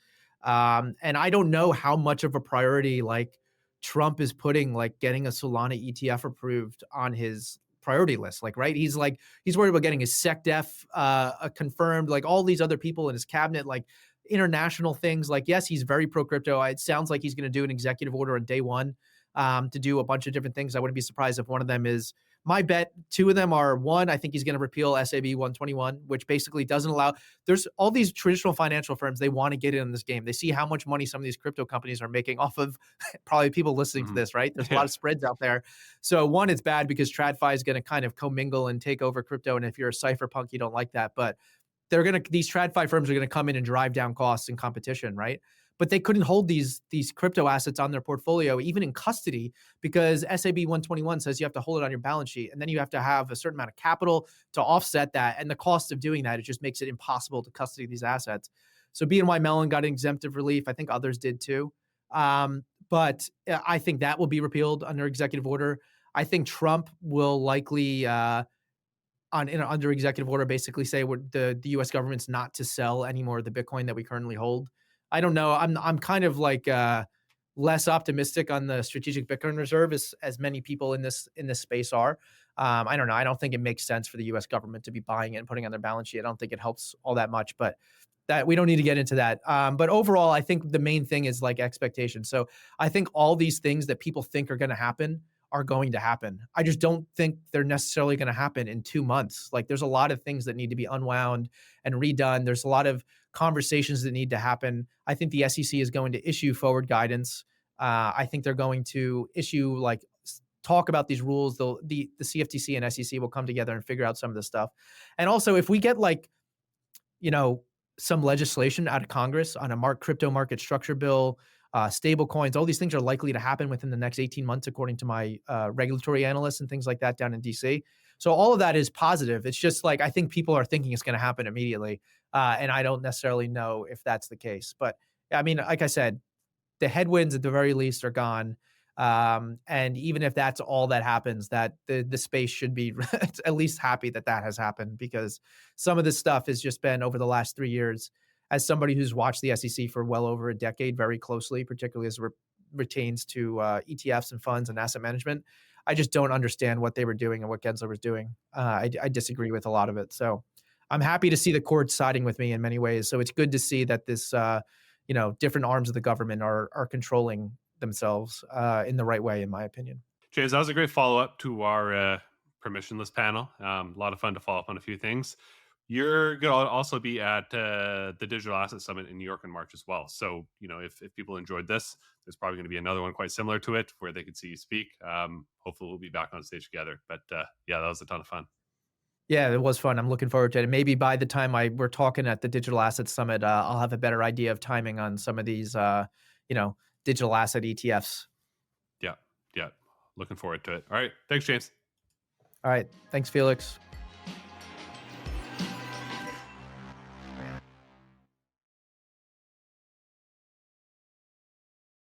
And I don't know how much of a priority like Trump is putting like getting a Solana ETF approved on his priority list. Like, right? He's worried about getting his SecDef confirmed, like all these other people in his cabinet, like international things. Like, yes, he's very pro crypto. It sounds like he's going to do an executive order on day one to do a bunch of different things. I wouldn't be surprised if one of them is, my bet, two of them are, one, I think he's going to repeal SAB 121, which basically doesn't allow, there's all these traditional financial firms, they want to get in this game. They see how much money some of these crypto companies are making off of probably people listening to this, right? There's a lot of spreads out there. So one, it's bad because TradFi is going to kind of commingle and take over crypto. And if you're a cypherpunk, you don't like that. But these TradFi firms are going to come in and drive down costs and competition, right? But they couldn't hold these crypto assets on their portfolio, even in custody, because SAB 121 says you have to hold it on your balance sheet, and then you have to have a certain amount of capital to offset that. And the cost of doing that, it just makes it impossible to custody these assets. So BNY Mellon got an exemptive relief. I think others did too. But I think that will be repealed under executive order. I think Trump will likely under executive order basically say the U.S. government's not to sell any more of the Bitcoin that we currently hold. I don't know. I'm kind of like less optimistic on the strategic Bitcoin reserve as many people in this space are. I don't know. I don't think it makes sense for the U.S. government to be buying it and putting it on their balance sheet. I don't think it helps all that much, but that we don't need to get into that. But overall, I think the main thing is like expectations. So I think all these things that people think are going to happen are going to happen. I just don't think they're necessarily going to happen in 2 months. Like there's a lot of things that need to be unwound and redone. There's a lot of conversations that need to happen. I think the SEC is going to issue forward guidance. I think they're going to issue talk about these rules. The CFTC and SEC will come together and figure out some of this stuff. And also, if we get some legislation out of Congress on a crypto market structure bill, stable coins. All these things are likely to happen within the next 18 months, according to my regulatory analysts and things like that down in DC. So all of that is positive. It's just like I think people are thinking it's going to happen immediately, and I don't necessarily know if that's the case. But I mean, like I said, the headwinds at the very least are gone. And even if that's all that happens, that the space should be at least happy that that has happened, because some of this stuff has just been over the last 3 years. As somebody who's watched the SEC for well over a decade very closely, particularly as it retains to ETFs and funds and asset management, I just don't understand what they were doing and what Gensler was doing. I disagree with a lot of it. So I'm happy to see the court siding with me in many ways. So it's good to see that this different arms of the government are controlling themselves in the right way, in my opinion. James, that was a great follow up to our permissionless panel. A lot of fun to follow up on a few things. You're going to also be at the Digital Asset Summit in New York in March as well. So, if people enjoyed this, there's probably going to be another one quite similar to it where they could see you speak. Hopefully, we'll be back on stage together. But yeah, that was a ton of fun. Yeah, it was fun. I'm looking forward to it. Maybe by the time we're talking at the Digital Asset Summit, I'll have a better idea of timing on some of these, digital asset ETFs. Yeah. Looking forward to it. All right. Thanks, James. All right. Thanks, Felix.